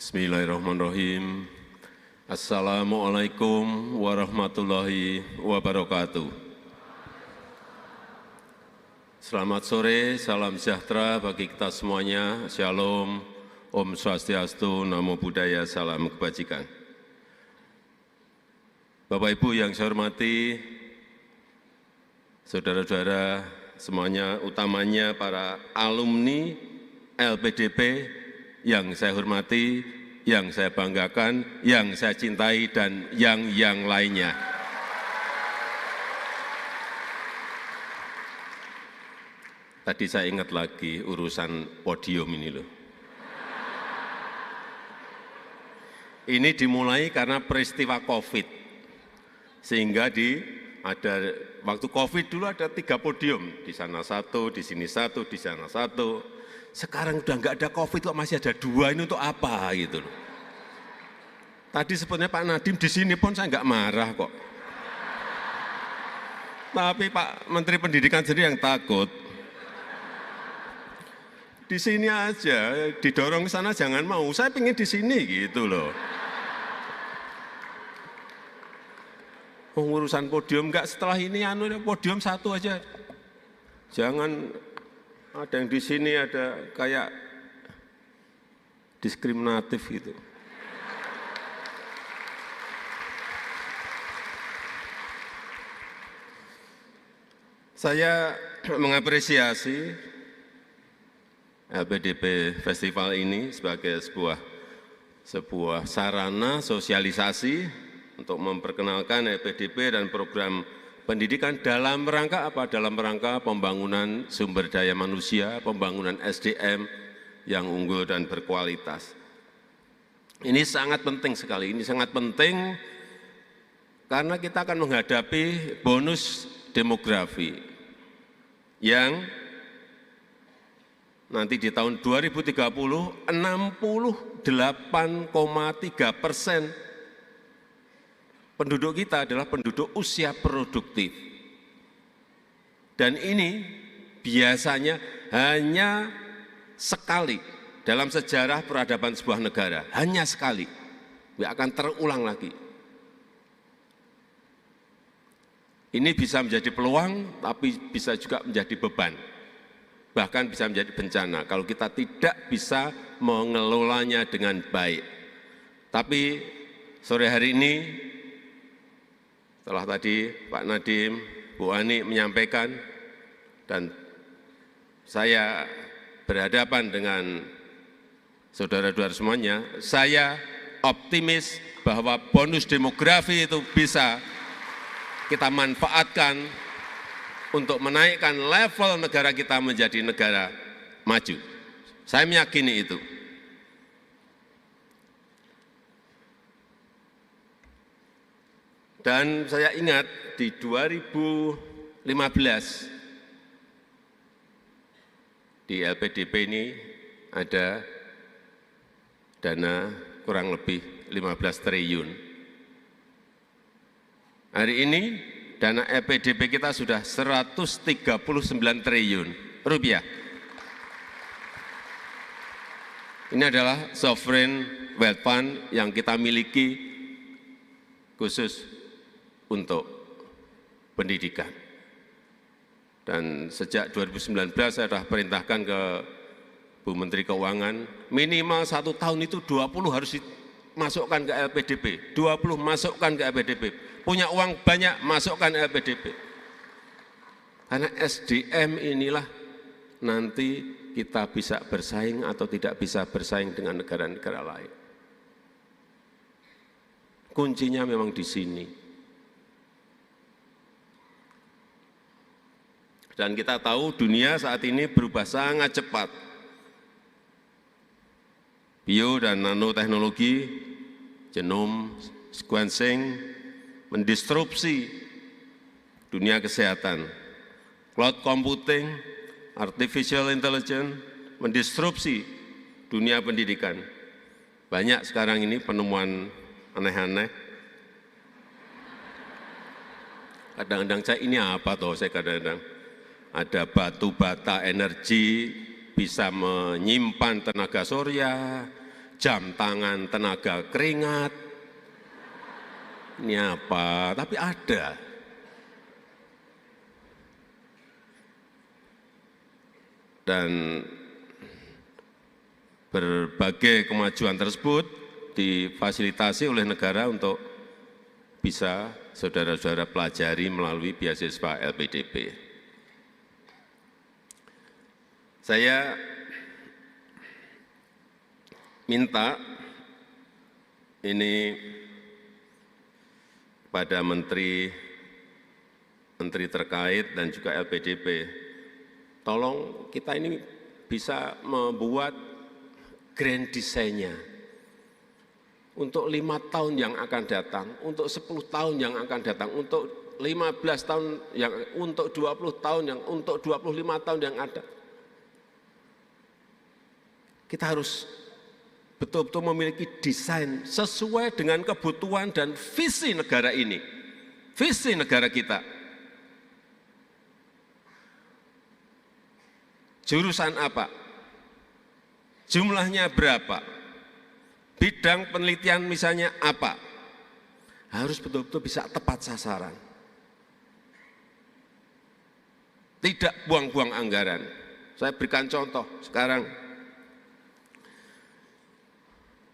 Bismillahirrahmanirrahim. Assalamualaikum warahmatullahi wabarakatuh. Selamat sore, salam sejahtera bagi kita semuanya. Shalom, Om Swastiastu, Namo Buddhaya, salam kebajikan. Bapak Ibu yang saya hormati, saudara-saudara semuanya, utamanya para alumni LPDP yang saya hormati, yang saya banggakan, yang saya cintai, dan yang lainnya. Tadi saya ingat lagi urusan podium ini loh. Ini dimulai karena peristiwa COVID, sehingga ada waktu COVID dulu ada 3 podium, di sana 1, di sini 1, di sana 1. Sekarang udah nggak ada COVID kok masih ada 2, ini untuk apa gitu loh. Tadi sebetulnya Pak Nadiem di sini pun saya nggak marah kok. Tapi Pak Menteri Pendidikan sendiri yang takut. Di sini aja, didorong ke sana jangan mau, saya pengen di sini gitu loh. Urusan podium nggak, setelah ini podium 1 aja. Jangan ada yang di sini ada kayak diskriminatif gitu. Saya mengapresiasi LPDP Festival ini sebagai sebuah sarana sosialisasi untuk memperkenalkan LPDP dan program pendidikan dalam rangka apa? Dalam rangka pembangunan sumber daya manusia, pembangunan SDM yang unggul dan berkualitas. Ini sangat penting sekali, ini sangat penting karena kita akan menghadapi bonus demografi yang nanti di tahun 2030 68,3% penduduk kita adalah penduduk usia produktif. Dan ini biasanya hanya sekali dalam sejarah peradaban sebuah negara. Hanya sekali. Tidak akan terulang lagi. Ini bisa menjadi peluang, tapi bisa juga menjadi beban. Bahkan bisa menjadi bencana kalau kita tidak bisa mengelolanya dengan baik. Tapi sore hari ini, setelah tadi Pak Nadiem, Bu Ani menyampaikan, dan saya berhadapan dengan saudara-saudara semuanya, saya optimis bahwa bonus demografi itu bisa kita manfaatkan untuk menaikkan level negara kita menjadi negara maju. Saya meyakini itu. Dan saya ingat di 2015 di LPDP ini ada dana kurang lebih 15 triliun. Hari ini dana LPDP kita sudah 139 triliun rupiah. Ini adalah sovereign wealth fund yang kita miliki khusus untuk pendidikan. Dan sejak 2019 saya sudah perintahkan ke Bu Menteri Keuangan, minimal 1 tahun itu 20 harus dimasukkan ke LPDP, 20 masukkan ke LPDP. Punya uang banyak, masukkan LPDP. Karena SDM inilah nanti kita bisa bersaing atau tidak bisa bersaing dengan negara-negara lain. Kuncinya memang di sini. Dan kita tahu dunia saat ini berubah sangat cepat. Bio dan nanoteknologi, genome sequencing, mendisrupsi dunia kesehatan. Cloud computing, artificial intelligence, mendisrupsi dunia pendidikan. Banyak sekarang ini penemuan aneh-aneh. Kadang-kadang saya ini apa toh, saya kadang-kadang ada batu bata energi, bisa menyimpan tenaga surya, jam tangan, tenaga keringat. Ini apa? Tapi ada. Dan berbagai kemajuan tersebut difasilitasi oleh negara untuk bisa saudara-saudara pelajari melalui beasiswa LPDP. Saya minta ini pada menteri terkait dan juga LPDP, tolong kita ini bisa membuat grand design-nya untuk 5 tahun yang akan datang, untuk 10 tahun yang akan datang, untuk 15 tahun yang, untuk 20 tahun yang, untuk 25 tahun yang ada. Kita harus betul-betul memiliki desain sesuai dengan kebutuhan dan visi negara ini, visi negara kita. Jurusan apa? Jumlahnya berapa? Bidang penelitian misalnya apa? Harus betul-betul bisa tepat sasaran. Tidak buang-buang anggaran. Saya berikan contoh sekarang.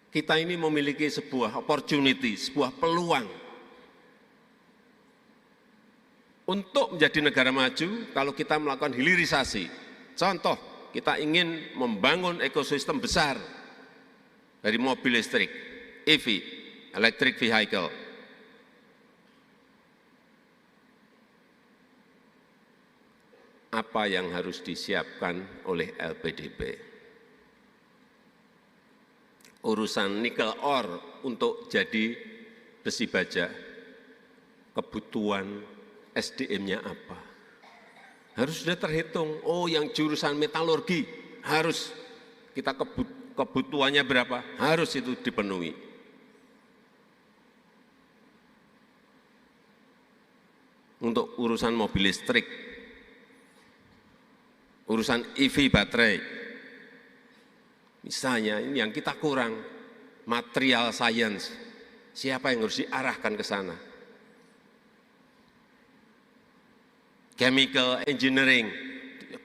Kita ini memiliki sebuah opportunity, sebuah peluang untuk menjadi negara maju kalau kita melakukan hilirisasi. Contoh, kita ingin membangun ekosistem besar dari mobil listrik, EV, electric vehicle. Apa yang harus disiapkan oleh LPDP? Urusan nikel ore untuk jadi besi baja, kebutuhan SDM-nya apa? Harus sudah terhitung, oh yang jurusan metalurgi harus kita kebutuhannya berapa, harus itu dipenuhi. Untuk urusan mobil listrik, urusan EV baterai, misalnya ini yang kita kurang, material science, siapa yang harus diarahkan ke sana? Chemical engineering,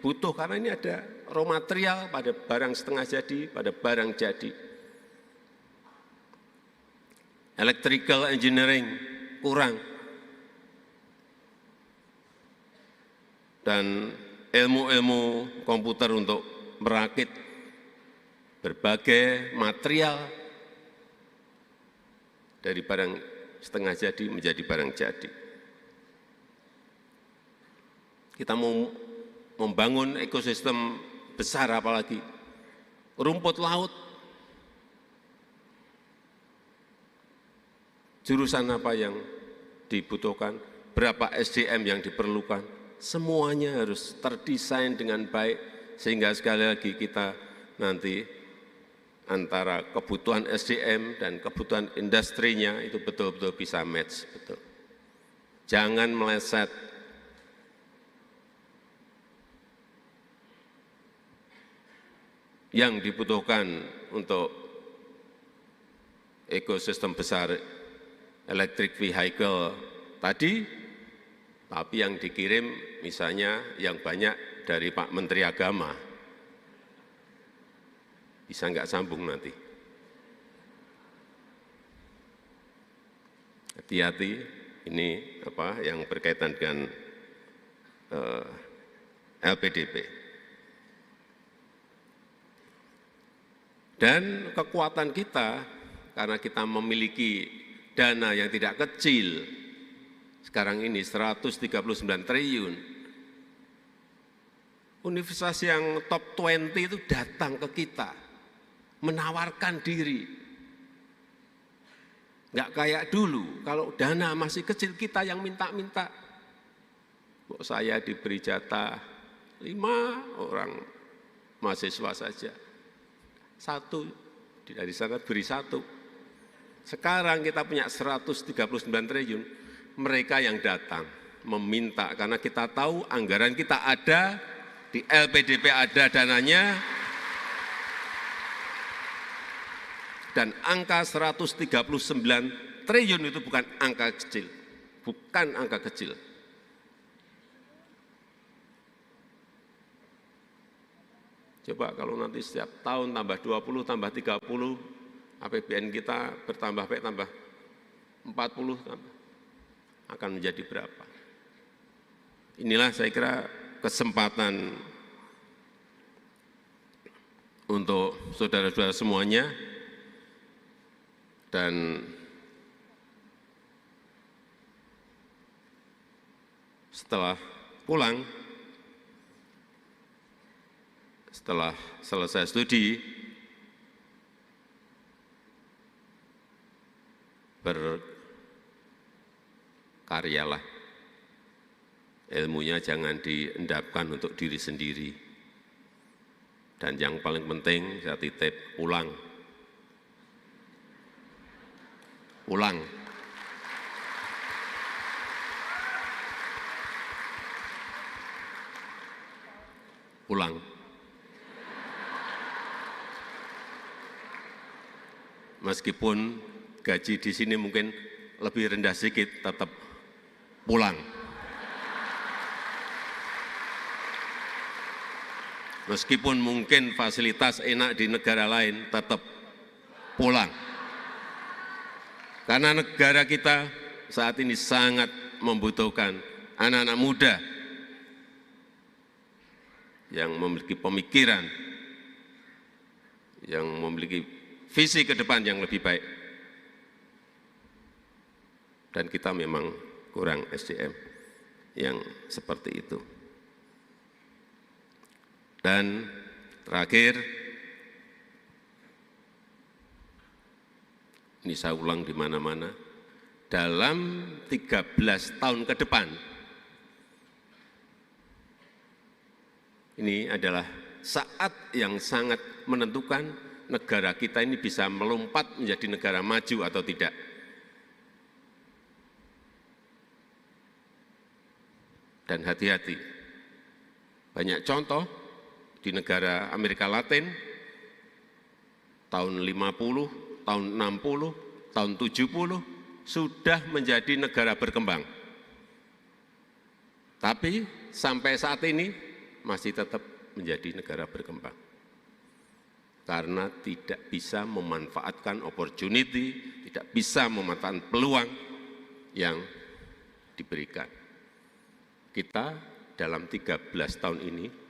butuh karena ini ada raw material pada barang setengah jadi, pada barang jadi. Electrical engineering, kurang. Dan ilmu-ilmu komputer untuk merakit berbagai material dari barang setengah jadi menjadi barang jadi. Kita mau membangun ekosistem besar apalagi, rumput laut, jurusan apa yang dibutuhkan, berapa SDM yang diperlukan, semuanya harus terdesain dengan baik sehingga sekali lagi kita nanti antara kebutuhan SDM dan kebutuhan industrinya itu betul-betul bisa match. Betul. Jangan meleset. Yang dibutuhkan untuk ekosistem besar electric vehicle tadi, tapi yang dikirim misalnya yang banyak dari Pak Menteri Agama, bisa nggak sambung nanti. Hati-hati, ini apa yang berkaitan dengan LPDP. Dan kekuatan kita, karena kita memiliki dana yang tidak kecil, sekarang ini 139 triliun, universitas yang top 20 itu datang ke kita, menawarkan diri. Nggak kayak dulu, kalau dana masih kecil kita yang minta-minta. Kok saya diberi jatah 5 orang mahasiswa saja. 1, dari sana beri 1. Sekarang kita punya 139 triliun, mereka yang datang meminta karena kita tahu anggaran kita ada, di LPDP ada dananya, Dan angka 139 triliun itu bukan angka kecil, bukan angka kecil. Coba kalau nanti setiap tahun tambah 20, tambah 30, APBN kita bertambah baik tambah 40, akan menjadi berapa? Inilah saya kira kesempatan untuk saudara-saudara semuanya, dan setelah pulang, setelah selesai studi, berkaryalah. Ilmunya jangan diendapkan untuk diri sendiri. Dan yang paling penting saya titip, pulang. Pulang. Pulang. Meskipun gaji di sini mungkin lebih rendah sedikit, tetap pulang. Meskipun mungkin fasilitas enak di negara lain, tetap pulang. Karena negara kita saat ini sangat membutuhkan anak-anak muda yang memiliki pemikiran, yang memiliki visi ke depan yang lebih baik. Dan kita memang kurang SDM yang seperti itu. Dan terakhir, ini saya ulang di mana-mana, dalam 13 tahun ke depan, ini adalah saat yang sangat menentukan negara kita ini bisa melompat menjadi negara maju atau tidak. Dan hati-hati, banyak contoh di negara Amerika Latin, tahun 50, tahun 60, tahun 70, sudah menjadi negara berkembang. Tapi sampai saat ini masih tetap menjadi negara berkembang. Karena tidak bisa memanfaatkan opportunity, tidak bisa memanfaatkan peluang yang diberikan. Kita dalam 13 tahun ini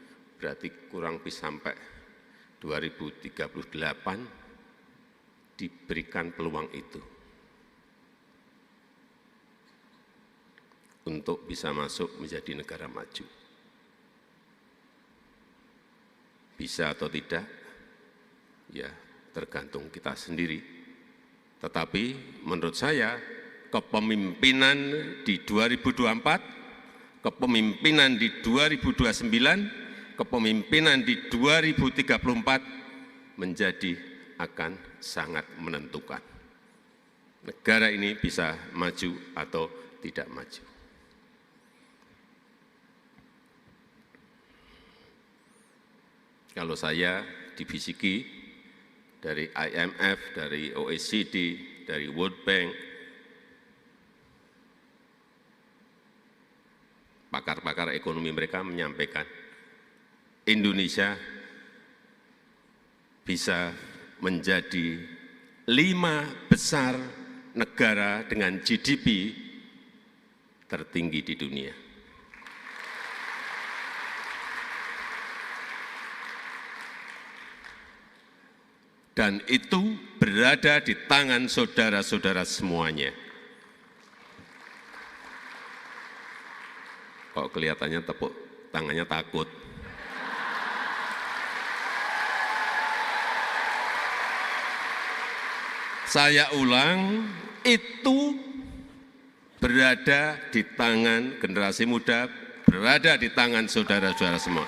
berarti kurang lebih sampai 2038 diberikan peluang itu untuk bisa masuk menjadi negara maju. Bisa atau tidak, ya tergantung kita sendiri. Tetapi menurut saya kepemimpinan di 2024, kepemimpinan di 2029, kepemimpinan di 2034 menjadi akan sangat menentukan. Negara ini bisa maju atau tidak maju. Kalau saya dibisiki dari IMF, dari OECD, dari World Bank, pakar-pakar ekonomi mereka menyampaikan, Indonesia bisa menjadi 5 besar negara dengan GDP tertinggi di dunia. Dan itu berada di tangan saudara-saudara semuanya. Kok kelihatannya tepuk tangannya takut. Saya ulang, itu berada di tangan generasi muda, berada di tangan saudara-saudara semua.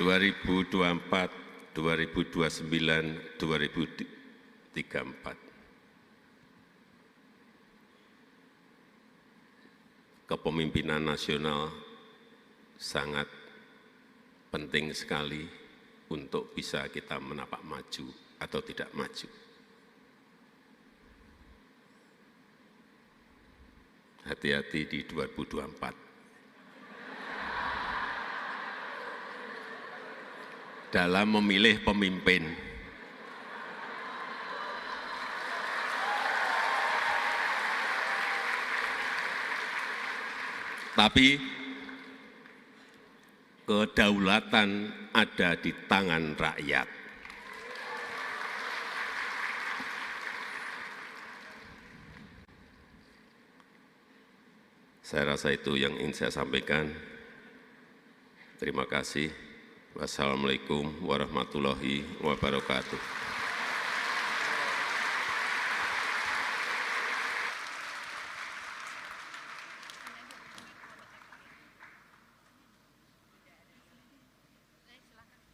(2024, 2029, 2034). Kepemimpinan nasional sangat penting sekali untuk bisa kita menapak maju atau tidak maju. Hati-hati di 2024. Dalam memilih pemimpin. Tapi kedaulatan ada di tangan rakyat. Saya rasa itu yang ingin saya sampaikan. Terima kasih. Wassalamualaikum warahmatullahi wabarakatuh.